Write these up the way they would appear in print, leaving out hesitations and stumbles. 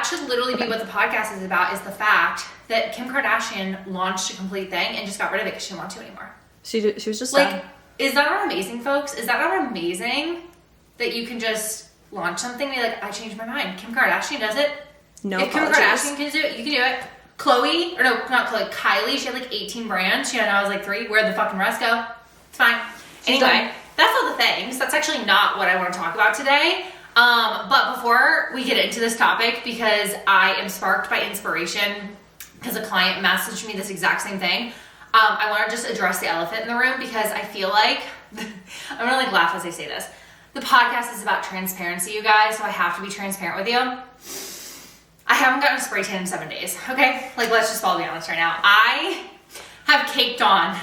should literally be what the podcast is about, is the fact that Kim Kardashian launched a complete thing and just got rid of it because she didn't want to anymore. She was just like, done. Is that not amazing, folks? Is that not amazing that you can just launch something and be like, I changed my mind. Kim Kardashian does it. No If apologies. Kim Kardashian can do it, you can do it. Kylie, she had like 18 brands. She had, I was like 3. Where'd the fucking rest go? It's fine. Anyway, that's all the things. That's actually not what I want to talk about today. But before we get into this topic, because I am sparked by inspiration, because a client messaged me this exact same thing, I want to just address the elephant in the room, because I feel like, I'm going to like laugh as I say this. The podcast is about transparency, you guys, so I have to be transparent with you. I haven't gotten a spray tan in 7 days, okay? Like, let's just all be honest right now. I have caked on.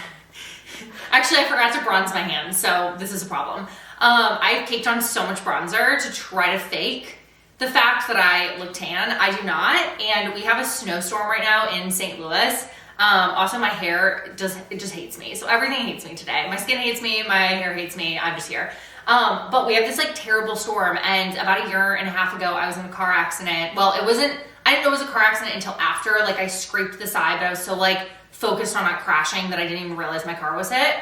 Actually, I forgot to bronze my hands, so this is a problem. I've caked on so much bronzer to try to fake the fact that I look tan. I do not, and we have a snowstorm right now in St. Louis. Also, my hair just hates me. So everything hates me today. My skin hates me, my hair hates me, I'm just here. But we have this like terrible storm, and about a year and a half ago, I was in a car accident. Well, I didn't know it was a car accident until after, like I scraped the side, but I was so like focused on not crashing that I didn't even realize my car was hit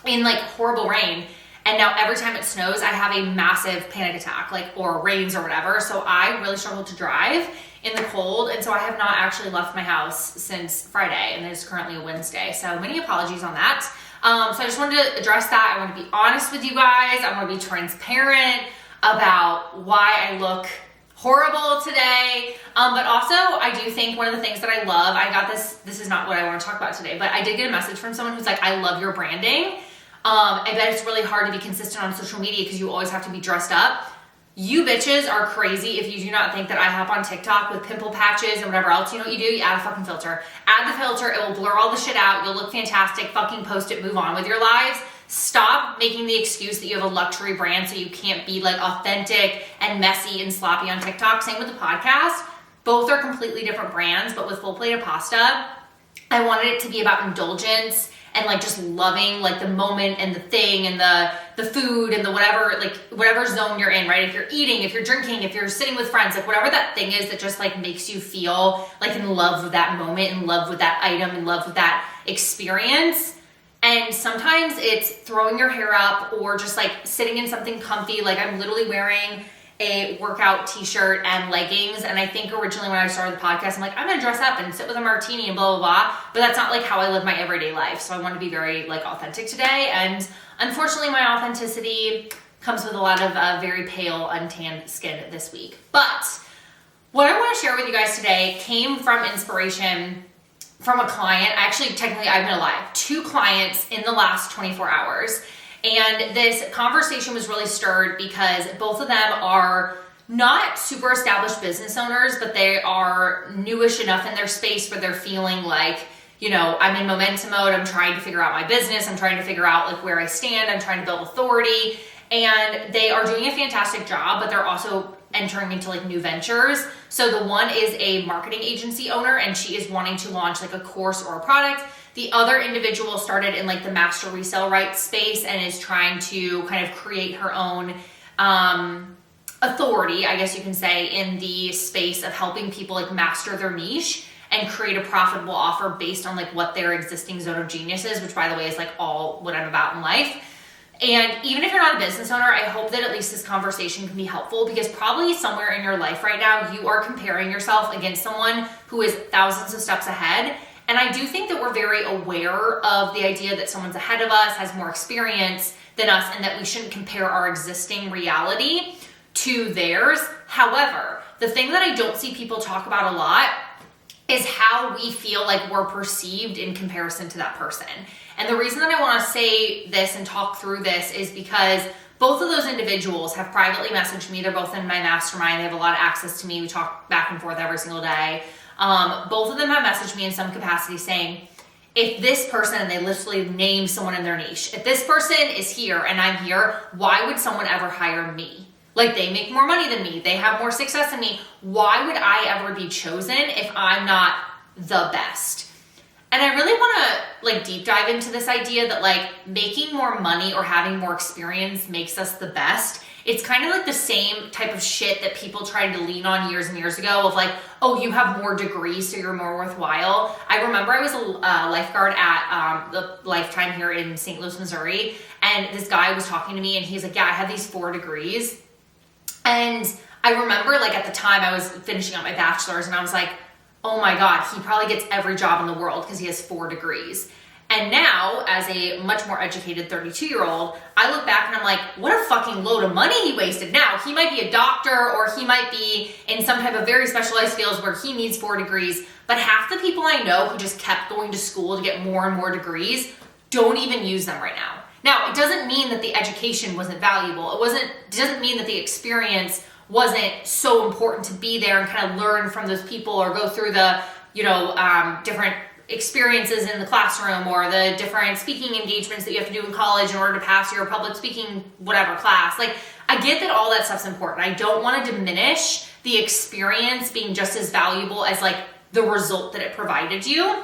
in like horrible rain. And now every time it snows, I have a massive panic attack, like, or rains or whatever. So I really struggle to drive in the cold. And so I have not actually left my house since Friday, and it is currently a Wednesday. So many apologies on that. So I just wanted to address that. I want to be honest with you guys. I want to be transparent about why I look horrible today. But also I do think one of the things that I love, I got this is not what I want to talk about today, but I did get a message from someone who's like, I love your branding. I bet it's really hard to be consistent on social media because you always have to be dressed up. You bitches are crazy if you do not think that I hop on TikTok with pimple patches and whatever else. You know what you do? You add a fucking filter. Add the filter, it will blur all the shit out. You'll look fantastic. Fucking post it, move on with your lives. Stop making the excuse that you have a luxury brand so you can't be like authentic and messy and sloppy on TikTok. Same with the podcast. Both are completely different brands, but with Full Plate of Pasta, I wanted it to be about indulgence and like just loving like the moment and the thing and the food and the whatever zone you're in, right? If you're eating, if you're drinking, if you're sitting with friends, like whatever that thing is that just like makes you feel like in love with that moment, in love with that item, in love with that experience. And sometimes it's throwing your hair up or just like sitting in something comfy. Like I'm literally wearing a workout t-shirt and leggings. And I think originally when I started the podcast, I'm like, I'm gonna dress up and sit with a martini and blah, blah, blah. But that's not like how I live my everyday life. So I want to be very like authentic today. And unfortunately my authenticity comes with a lot of very pale, untanned skin this week. But what I want to share with you guys today came from inspiration from a client. Actually, technically I've been alive. 2 clients in the last 24 hours. And this conversation was really stirred because both of them are not super established business owners, but they are newish enough in their space where they're feeling like, you know, I'm in momentum mode. I'm trying to figure out my business. I'm trying to figure out like where I stand. I'm trying to build authority. And they are doing a fantastic job, but they're also entering into like new ventures. So the one is a marketing agency owner and she is wanting to launch like a course or a product. The other individual started in like the master resale rights space and is trying to kind of create her own authority, I guess you can say, in the space of helping people like master their niche and create a profitable offer based on like what their existing zone of genius is, which by the way is like all what I'm about in life. And even if you're not a business owner, I hope that at least this conversation can be helpful because probably somewhere in your life right now, you are comparing yourself against someone who is thousands of steps ahead. And I do think that we're very aware of the idea that someone's ahead of us, has more experience than us, and that we shouldn't compare our existing reality to theirs. However, the thing that I don't see people talk about a lot is how we feel like we're perceived in comparison to that person. And the reason that I want to say this and talk through this is because both of those individuals have privately messaged me. They're both in my mastermind. They have a lot of access to me. We talk back and forth every single day. Both of them have messaged me in some capacity saying, if this person, and they literally name someone in their niche, if this person is here and I'm here, why would someone ever hire me? Like they make more money than me. They have more success than me. Why would I ever be chosen if I'm not the best? And I really want to like deep dive into this idea that like making more money or having more experience makes us the best. It's kind of like the same type of shit that people tried to lean on years and years ago of like, oh, you have more degrees, so you're more worthwhile. I remember I was a lifeguard at the Lifetime here in St. Louis, Missouri, and this guy was talking to me and he's like, yeah, I have these 4 degrees. And I remember like at the time I was finishing up my bachelor's and I was like, oh my God, he probably gets every job in the world because he has 4 degrees. And now, as a much more educated 32-year-old, I look back and I'm like, what a fucking load of money he wasted. Now, he might be a doctor or he might be in some type of very specialized fields where he needs 4 degrees, but half the people I know who just kept going to school to get more and more degrees don't even use them right now. Now, it doesn't mean that the education wasn't valuable. It doesn't mean that the experience wasn't so important to be there and kind of learn from those people or go through the, different experiences in the classroom or the different speaking engagements that you have to do in college in order to pass your public speaking whatever class. Like, I get that all that stuff's important. I don't want to diminish the experience being just as valuable as like the result that it provided you,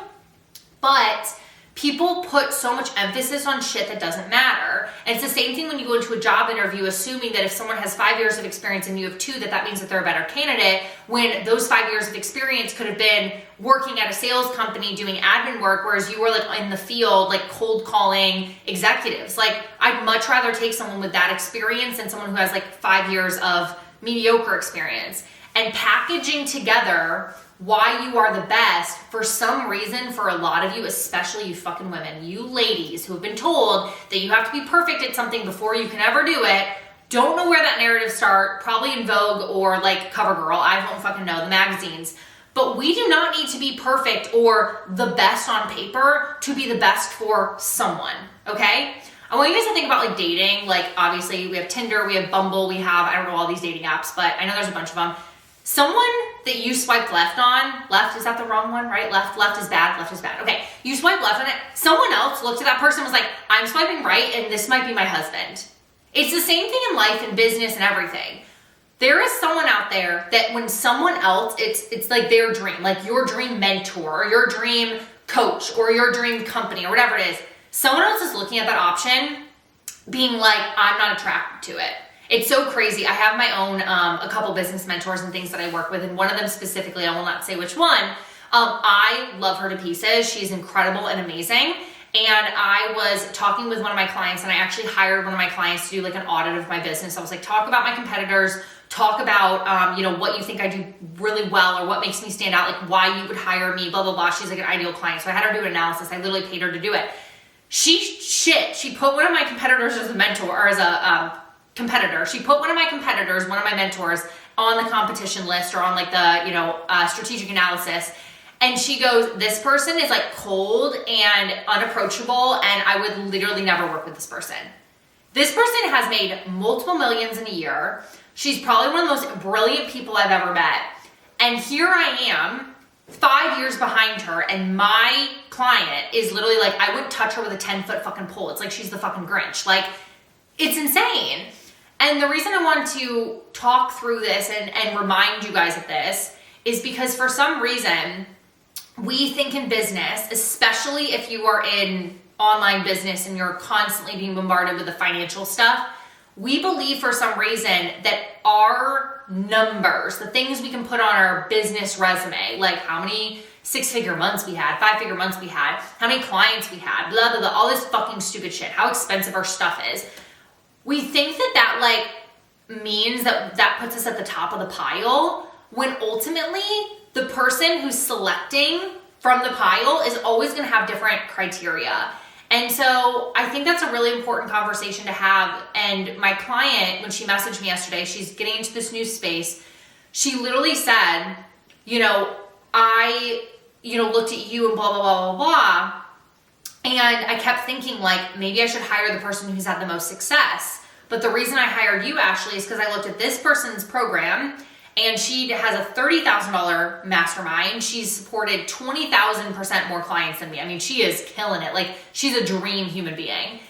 but people put so much emphasis on shit that doesn't matter. And it's the same thing when you go into a job interview, assuming that if someone has 5 years of experience and you have 2, that means that they're a better candidate, when those 5 years of experience could have been working at a sales company doing admin work, whereas you were like in the field, like cold calling executives. Like, I'd much rather take someone with that experience than someone who has like 5 years of mediocre experience. And packaging together why you are the best, for some reason, for a lot of you, especially you fucking women, you ladies who have been told that you have to be perfect at something before you can ever do it, don't know where that narrative started, probably in Vogue or like CoverGirl, I don't fucking know, the magazines. But we do not need to be perfect or the best on paper to be the best for someone, okay? I want you guys to think about like dating. Like, obviously we have Tinder, we have Bumble, we have, I don't know all these dating apps, but I know there's a bunch of them. Someone that you swiped left on, left, is that the wrong one, right? Left is bad, left is bad. Okay, you swipe left on it. Someone else looked at that person and was like, I'm swiping right and this might be my husband. It's the same thing in life and business and everything. There is someone out there that when someone else, it's like their dream, like your dream mentor or your dream coach or your dream company or whatever it is. Someone else is looking at that option being like, I'm not attracted to it. It's so crazy. I have my own, a couple business mentors and things that I work with, and one of them specifically, I will not say which one, I love her to pieces. She's incredible and amazing. And I was talking with one of my clients, and I actually hired one of my clients to do like an audit of my business. I was like, talk about my competitors, talk about, what you think I do really well or what makes me stand out, like why you would hire me, blah, blah, blah. She's like an ideal client. So I had her do an analysis. I literally paid her to do it. She put one of my competitors as a mentor or as a, competitor. She put one of my competitors, one of my mentors, on the competition list or on like the, strategic analysis. And she goes, this person is like cold and unapproachable and I would literally never work with this person. This person has made multiple millions in a year. She's probably one of the most brilliant people I've ever met. And here I am, 5 years behind her, and my client is literally like, I wouldn't touch her with a 10-foot fucking pole. It's like she's the fucking Grinch. Like, it's insane. And the reason I wanted to talk through this and remind you guys of this is because for some reason, we think in business, especially if you are in online business and you're constantly being bombarded with the financial stuff, we believe for some reason that our numbers, the things we can put on our business resume, like how many 6-figure months we had, 5-figure months we had, how many clients we had, blah, blah, blah, all this fucking stupid shit, how expensive our stuff is. We think that like means that puts us at the top of the pile, when ultimately the person who's selecting from the pile is always going to have different criteria. And so I think that's a really important conversation to have. And my client, when she messaged me yesterday, she's getting into this new space. She literally said, I looked at you and blah, blah, blah, blah, blah. And I kept thinking like, maybe I should hire the person who's had the most success. But the reason I hired you, Ashley, is because I looked at this person's program and she has a $30,000 mastermind. She's supported 20,000% more clients than me. I mean, she is killing it. Like, she's a dream human being.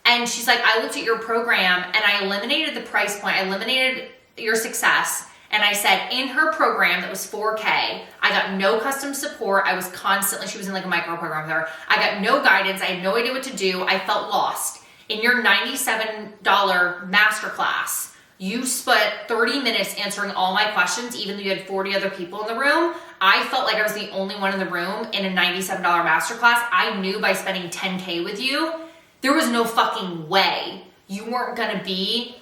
And she's like, I looked at your program and I eliminated the price point. I eliminated your success. And I said, in her program that was $4K, I got no custom support. I was constantly, she was in like a micro program with her. I got no guidance. I had no idea what to do. I felt lost. In your $97 masterclass, You spent 30 minutes answering all my questions, even though you had 40 other people in the room. I felt like I was the only one in the room in a $97 masterclass. I knew by spending $10K with you, there was no fucking way you weren't gonna be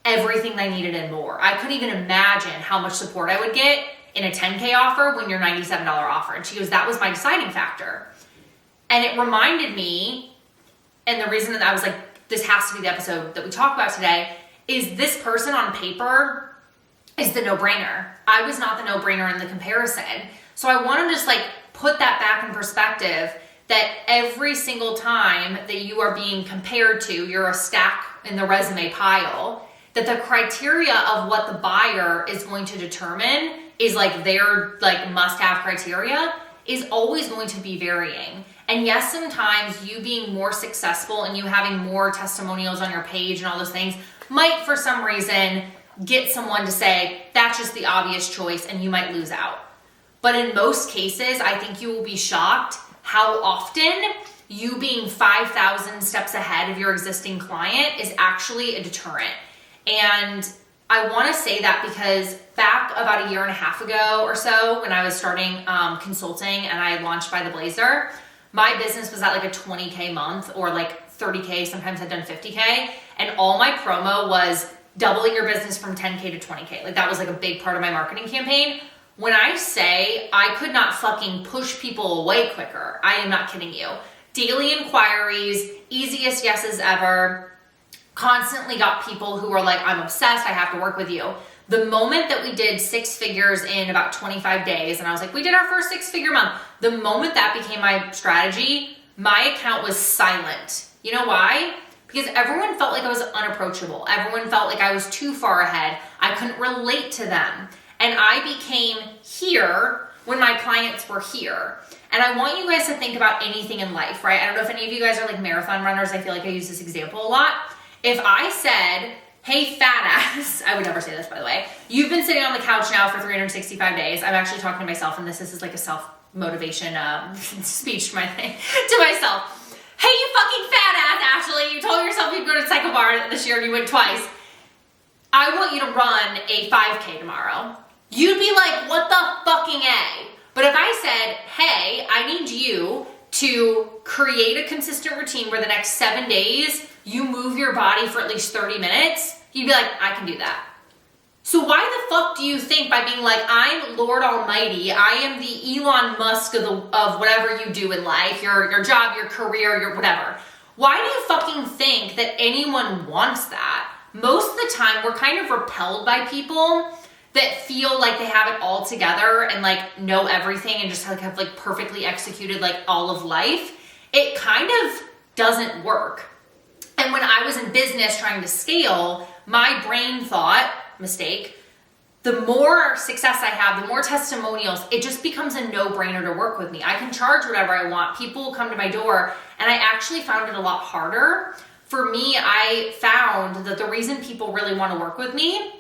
everything I needed and more. I couldn't even imagine how much support I would get in a $10K offer when your $97 offer. And she goes, that was my deciding factor. And it reminded me, and the reason that I was like, this has to be the episode that we talk about today, is this person on paper is the no-brainer. I was not the no-brainer in the comparison. So I want to just like put that back in perspective, that every single time that you are being compared to, you're a stack in the resume pile, that the criteria of what the buyer is going to determine is like their like must-have criteria is always going to be varying. And yes, sometimes you being more successful and you having more testimonials on your page and all those things might for some reason get someone to say, that's just the obvious choice, and you might lose out. But in most cases, I think you will be shocked how often you being 5,000 steps ahead of your existing client is actually a deterrent. And I want to say that because back about a year and a half ago or so, when I was starting consulting and I launched By the Blazer, my business was at like a 20K month or like 30K, sometimes I'd done 50K. And all my promo was doubling your business from 10K to 20K. Like that was like a big part of my marketing campaign. When I say I could not fucking push people away quicker, I am not kidding you. Daily inquiries, easiest yeses ever, constantly got people who are like, I'm obsessed, I have to work with you. The moment that we did 6 figures in about 25 days, and I was like, we did our first 6-figure month. The moment that became my strategy, my account was silent. You know why? Because everyone felt like I was unapproachable. Everyone felt like I was too far ahead. I couldn't relate to them. And I became here when my clients were here. And I want you guys to think about anything in life, right? I don't know if any of you guys are like marathon runners. I feel like I use this example a lot. If I said, hey, fat ass, I would never say this, by the way. You've been sitting on the couch now for 365 days. I'm actually talking to myself, and this is like a self-motivation speech to myself. Hey, you fucking fat ass, Ashley. You told yourself you'd go to Psycho Bar this year and you went twice. I want you to run a 5K tomorrow. You'd be like, what the fucking A? But if I said, hey, I need you to create a consistent routine where the next 7 days you move your body for at least 30 minutes, you'd be like, I can do that. So why the fuck do you think by being like, I'm Lord Almighty, I am the Elon Musk of whatever you do in life, your job, your career, your whatever. Why do you fucking think that anyone wants that? Most of the time, we're kind of repelled by people that feel like they have it all together and like know everything and just have like perfectly executed like all of life. It kind of doesn't work. And when I was in business trying to scale, my brain thought, mistake, the more success I have, the more testimonials, it just becomes a no-brainer to work with me. I can charge whatever I want. People will come to my door, and I actually found it a lot harder. For me, I found that the reason people really want to work with me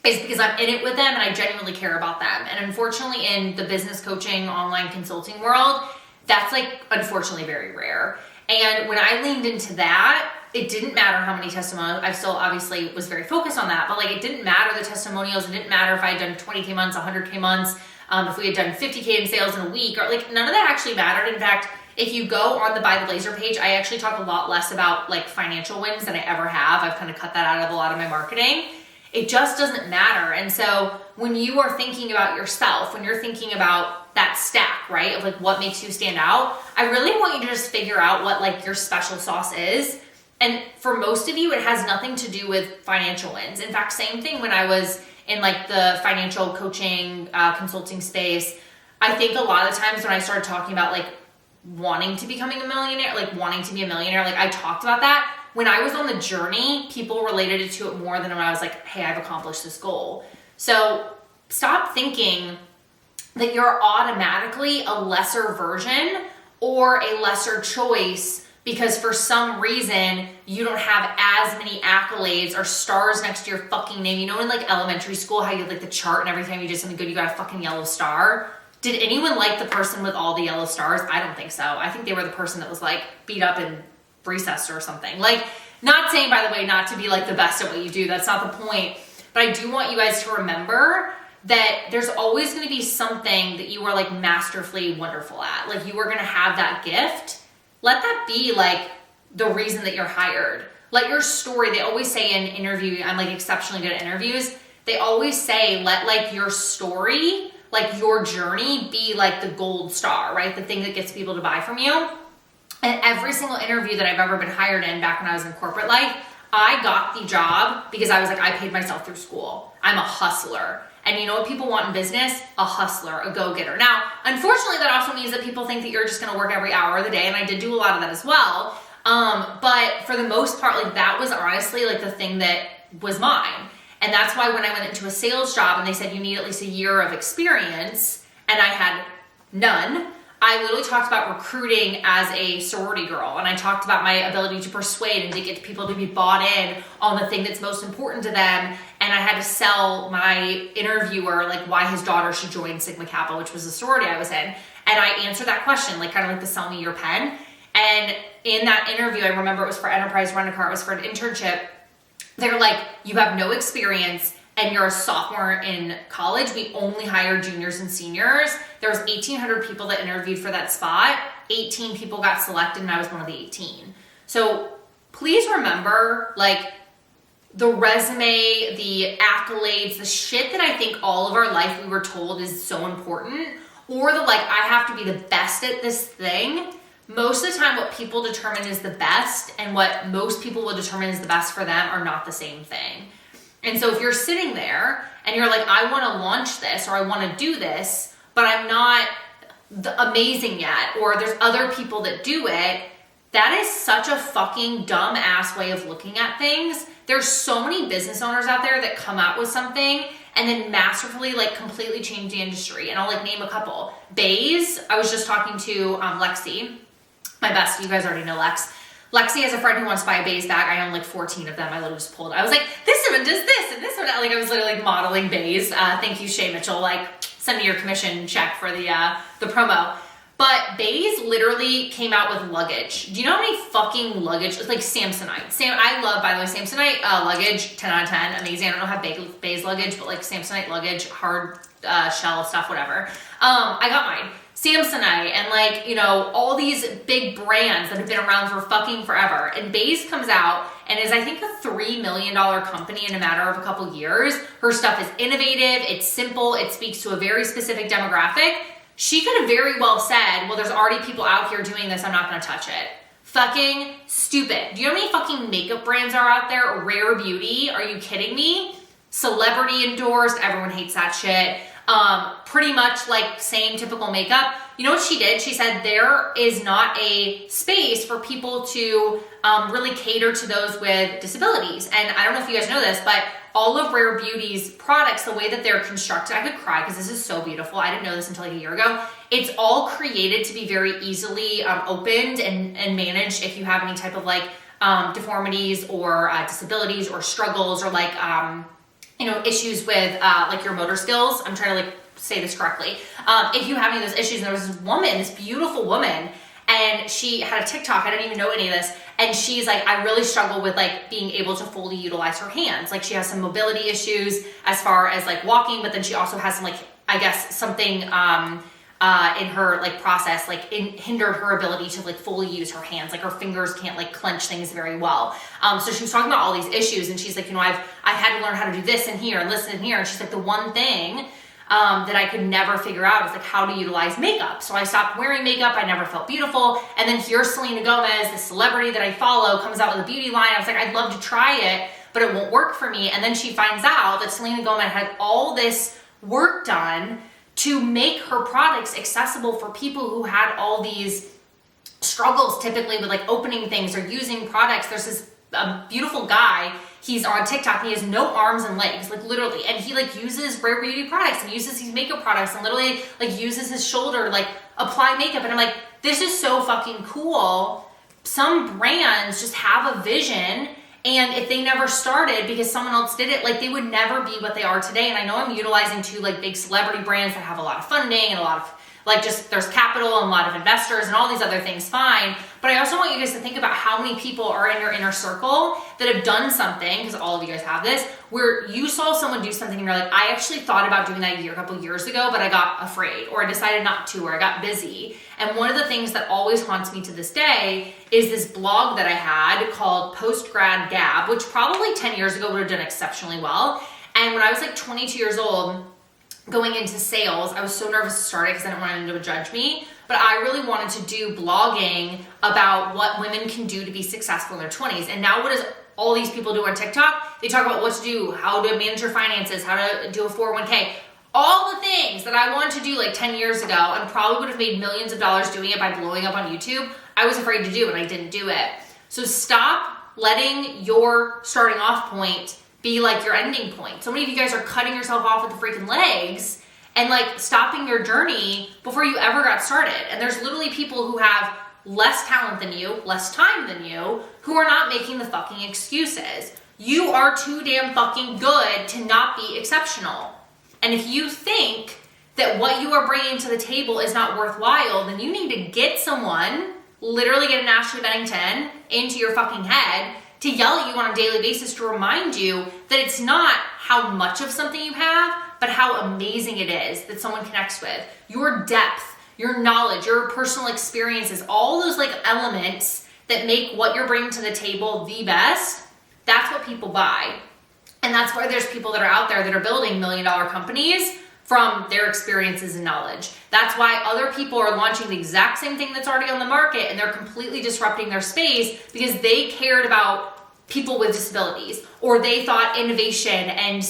is because I'm in it with them and I genuinely care about them. And unfortunately, in the business coaching, online consulting world, that's like unfortunately very rare. And when I leaned into that, it didn't matter how many testimonials. I still obviously was very focused on that, but like it didn't matter the testimonials. It didn't matter if I had done 20K months, 100K months, if we had done 50K in sales in a week, or like none of that actually mattered. In fact, if you go on the By the Blazer page, I actually talk a lot less about like financial wins than I ever have. I've kind of cut that out of a lot of my marketing. It just doesn't matter. And so when you are thinking about yourself, when you're thinking about that stack, right, of like what makes you stand out, I really want you to just figure out what like your special sauce is. And for most of you, it has nothing to do with financial wins. In fact, same thing when I was in like the financial coaching, consulting space. I think a lot of times when I started talking about like wanting to becoming a millionaire, like wanting to be a millionaire, like I talked about that. When I was on the journey, people related to it more than when I was like, hey, I've accomplished this goal. So stop thinking that you're automatically a lesser version or a lesser choice because for some reason you don't have as many accolades or stars next to your fucking name. You know in like elementary school how you had like the chart and every time you did something good you got a fucking yellow star? Did anyone like the person with all the yellow stars? I don't think so. I think they were the person that was like beat up in recess or something. Like Not saying, by the way, not to be like the best at what you do. That's not the point. But I do want you guys to remember that there's always going to be something that you are like masterfully wonderful at. Like you are going to have that gift. Let that be like the reason that you're hired. Let your story, they always say in interview, I'm like exceptionally good at interviews. They always say, let like your story, like your journey be like the gold star, right? The thing that gets people to buy from you. And every single interview that I've ever been hired in back when I was in corporate life, I got the job because I was like, I paid myself through school. I'm a hustler. And you know what people want in business? A hustler, a go-getter. Now, unfortunately, that also means that people think that you're just gonna work every hour of the day, and I did do a lot of that as well. But for the most part, like that was honestly like the thing that was mine. And that's why when I went into a sales job and they said you need at least a year of experience, and I had none, I literally talked about recruiting as a sorority girl, and I talked about my ability to persuade and to get people to be bought in on the thing that's most important to them. And I had to sell my interviewer like why his daughter should join Sigma Kappa, which was the sorority I was in. And I answered that question, like kind of like the sell me your pen. And in that interview, I remember it was for Enterprise Rent-A-Car, it was for an internship. They were like, you have no experience and you're a sophomore in college. We only hire juniors and seniors. There was 1,800 people that interviewed for that spot. 18 people got selected and I was one of the 18. So please remember like the resume, the accolades, the shit that I think all of our life we were told is so important, or the like, I have to be the best at this thing. Most of the time what people determine is the best and what most people will determine is the best for them are not the same thing. And so if you're sitting there and you're like, I want to launch this or I want to do this, but I'm not amazing yet, or there's other people that do it, that is such a fucking dumb ass way of looking at things. There's so many business owners out there that come out with something and then masterfully like completely change the industry. And I'll like name a couple. Bays, I was just talking to Lexi, my bestie, you guys already know Lex. Lexi has a friend who wants to buy a Bays bag. I own like 14 of them. I literally just pulled. I was like, this one does this and this one. Like I was literally like modeling Bays. Thank you, Shay Mitchell. Like send me your commission check for the promo. But Bays literally came out with luggage. Do you know how many fucking luggage? It's like Samsonite. I love, by the way, Samsonite luggage, 10 out of 10, amazing. I don't know how Bays luggage, but like Samsonite luggage, hard shell stuff, whatever. I got mine. Samsonite and like, you know, all these big brands that have been around for fucking forever. And Bays comes out and is I think a $3 million company in a matter of a couple years. Her stuff is innovative, it's simple, it speaks to a very specific demographic. She could have very well said, well, there's already people out here doing this, I'm not gonna touch it. Fucking stupid. Do you know how many fucking makeup brands are out there? Rare Beauty, are you kidding me? Celebrity endorsed, everyone hates that shit. Pretty much like same typical makeup. You know what she did? She said there is not a space for people to really cater to those with disabilities. And I don't know if you guys know this, but all of Rare Beauty's products, the way that they're constructed, I could cry because this is so beautiful. I didn't know this until like a year ago. It's all created to be very easily opened and managed if you have any type of like deformities or disabilities or struggles or like you know, issues with like your motor skills. I'm trying to like say this correctly. If you have any of those issues, and there was this woman, this beautiful woman, and she had a TikTok, I didn't even know any of this, and she's like, I really struggle with like being able to fully utilize her hands. Like she has some mobility issues as far as like walking, but then she also has some like, I guess something in her like process, like hindered her ability to like fully use her hands. Like her fingers can't like clench things very well. So she was talking about all these issues and she's like, you know, I've had to learn how to do this in here and listen in here. And she's like, the one thing that I could never figure out is like how to utilize makeup. So I stopped wearing makeup. I never felt beautiful. And then here's Selena Gomez, the celebrity that I follow, comes out with a beauty line. I was like, I'd love to try it, but it won't work for me. And then she finds out that Selena Gomez had all this work done to make her products accessible for people who had all these struggles typically with like opening things or using products. There's this beautiful guy, he's on TikTok, he has no arms and legs, like literally, and he like uses Rare Beauty products and uses these makeup products and literally like uses his shoulder to like apply makeup. And I'm like, this is so fucking cool. Some brands just have a vision, and if they never started because someone else did it, like they would never be what they are today. And I know I'm utilizing two like big celebrity brands that have a lot of funding and a lot of like just there's capital and a lot of investors and all these other things, fine. But I also want you guys to think about how many people are in your inner circle that have done something, because all of you guys have this, where you saw someone do something and you're like, I actually thought about doing that a couple years ago, but I got afraid, or I decided not to, or I got busy. And one of the things that always haunts me to this day is this blog that I had called Post Grad Gab, which probably 10 years ago would have done exceptionally well. And when I was like 22 years old, going into sales, I was so nervous to start it because I didn't want anyone to judge me. But I really wanted to do blogging about what women can do to be successful in their 20s. And now what does all these people do on TikTok? They talk about what to do, how to manage your finances, how to do a 401k. All the things that I wanted to do like 10 years ago and probably would have made millions of dollars doing it by blowing up on YouTube, I was afraid to do and I didn't do it. So stop letting your starting off point be like your ending point. So many of you guys are cutting yourself off at the freaking legs and like stopping your journey before you ever got started. And there's literally people who have less talent than you, less time than you, who are not making the fucking excuses. You are too damn fucking good to not be exceptional. And if you think that what you are bringing to the table is not worthwhile, then you need to get someone, literally get an Ashley Bennington into your fucking head to yell at you on a daily basis to remind you that it's not how much of something you have, but how amazing it is that someone connects with. Your depth, your knowledge, your personal experiences, all those like elements that make what you're bringing to the table the best, that's what people buy. And that's why there's people that are out there that are building $1 million companies from their experiences and knowledge. That's why other people are launching the exact same thing that's already on the market and they're completely disrupting their space because they cared about people with disabilities, or they thought innovation and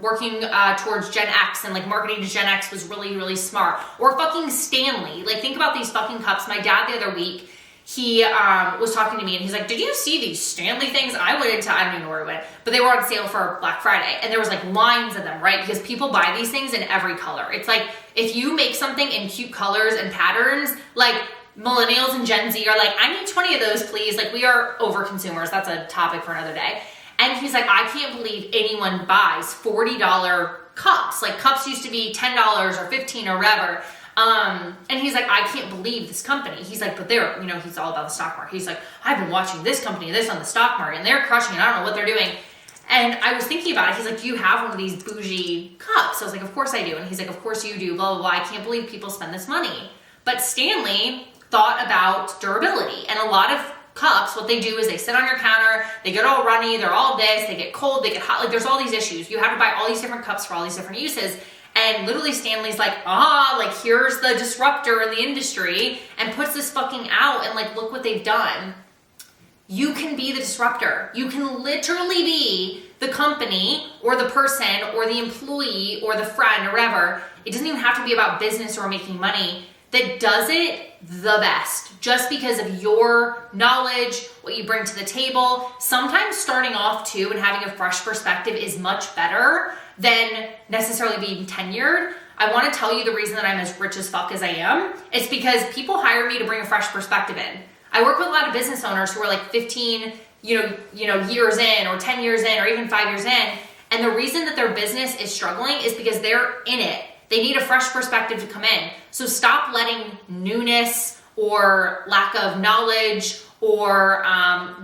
working towards Gen X and like marketing to Gen X was really, really smart. Or fucking Stanley. Like think about these fucking cups. My dad the other week, he was talking to me and he's like, did you see these Stanley things? I went into, I don't even know where we went, but they were on sale for Black Friday and there was like lines of them, right? Because people buy these things in every color. It's like, if you make something in cute colors and patterns, like millennials and Gen Z are like, I need 20 of those, please. Like we are over consumers. That's a topic for another day. And he's like, I can't believe anyone buys $40 cups. Like cups used to be $10 or $15 or whatever. And he's like, I can't believe this company. He's like, but they're, he's all about the stock market. He's like, I've been watching this company, this on the stock market, and they're crushing it. I don't know what they're doing. And I was thinking about it. He's like, do you have one of these bougie cups? I was like, of course I do. And he's like, of course you do, blah, blah, blah. I can't believe people spend this money. But Stanley thought about durability. And a lot of cups, what they do is they sit on your counter, they get all runny, they're all this, they get cold, they get hot. Like there's all these issues. You have to buy all these different cups for all these different uses. And literally Stanley's like, like here's the disruptor in the industry and puts this fucking out and like, look what they've done. You can be the disruptor. You can literally be the company or the person or the employee or the friend or whatever. It doesn't even have to be about business or making money that does it the best just because of your knowledge, what you bring to the table. Sometimes starting off too and having a fresh perspective is much better than necessarily being tenured. I want to tell you the reason that I'm as rich as fuck as I am. It's because people hire me to bring a fresh perspective in. I work with a lot of business owners who are like 15, years in or 10 years in or even 5 years in. And the reason that their business is struggling is because they're in it. They need a fresh perspective to come in. So stop letting newness or lack of knowledge or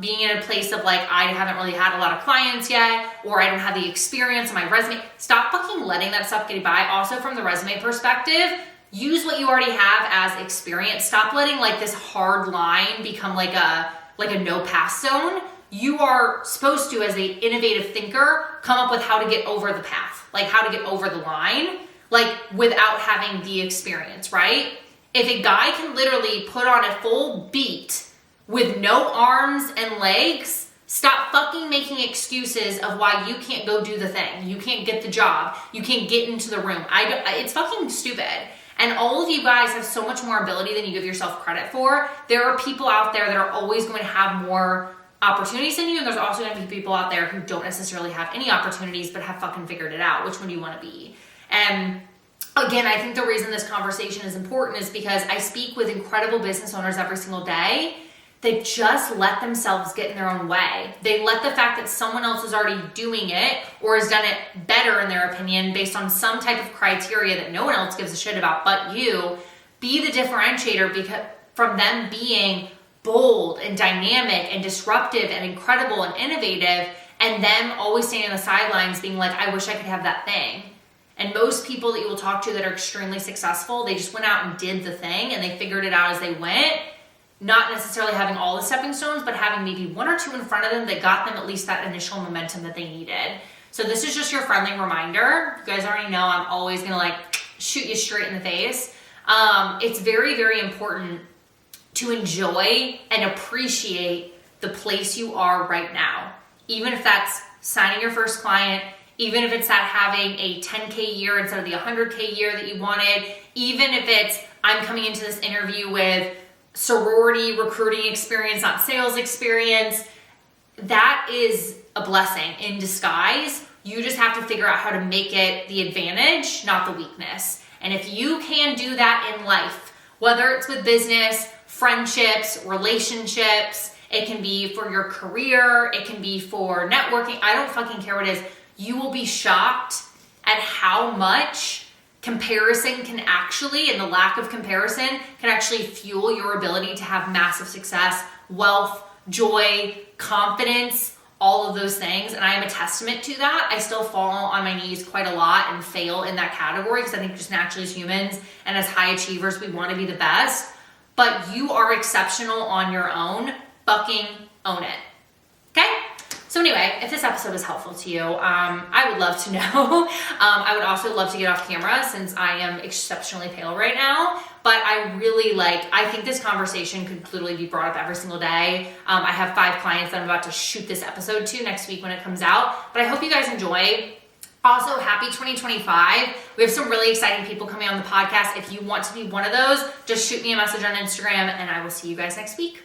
being in a place of like, I haven't really had a lot of clients yet, or I don't have the experience on my resume. Stop fucking letting that stuff get by. Also from the resume perspective, use what you already have as experience. Stop letting like this hard line become like a no pass zone. You are supposed to, as an innovative thinker, come up with how to get over the path, like how to get over the line, like without having the experience, right? If a guy can literally put on a full beat with no arms and legs, stop fucking making excuses of why you can't go do the thing. You can't get the job. You can't get into the room. It's fucking stupid. And all of you guys have so much more ability than you give yourself credit for. There are people out there that are always going to have more opportunities than you, and there's also going to be people out there who don't necessarily have any opportunities but have fucking figured it out. Which one do you want to be? And again, I think the reason this conversation is important is because I speak with incredible business owners every single day they've just let themselves get in their own way. They let the fact that someone else is already doing it or has done it better in their opinion based on some type of criteria that no one else gives a shit about but you, be the differentiator because from them being bold and dynamic and disruptive and incredible and innovative, and them always standing on the sidelines being like, I wish I could have that thing. And most people that you will talk to that are extremely successful, they just went out and did the thing and they figured it out as they went. Not necessarily having all the stepping stones, but having maybe one or two in front of them that got them at least that initial momentum that they needed. So this is just your friendly reminder. You guys already know I'm always gonna like shoot you straight in the face. It's very, very important to enjoy and appreciate the place you are right now. Even if that's signing your first client, even if it's that having a 10K year instead of the 100K year that you wanted, even if it's I'm coming into this interview with sorority recruiting experience, not sales experience, that is a blessing in disguise. You just have to figure out how to make it the advantage, not the weakness. And if you can do that in life, whether it's with business, friendships, relationships, it can be for your career, it can be for networking, I don't fucking care what it is, you will be shocked at how much comparison can actually, and the lack of comparison can actually fuel your ability to have massive success, wealth, joy, confidence, all of those things. And I am a testament to that. I still fall on my knees quite a lot and fail in that category because I think just naturally as humans and as high achievers, we want to be the best. But you are exceptional on your own. Fucking own it. Okay? So anyway, if this episode was helpful to you, I would love to know. I would also love to get off camera since I am exceptionally pale right now. But I really I think this conversation could literally be brought up every single day. I have 5 clients that I'm about to shoot this episode to next week when it comes out. But I hope you guys enjoy. Also, happy 2025. We have some really exciting people coming on the podcast. If you want to be one of those, just shoot me a message on Instagram and I will see you guys next week.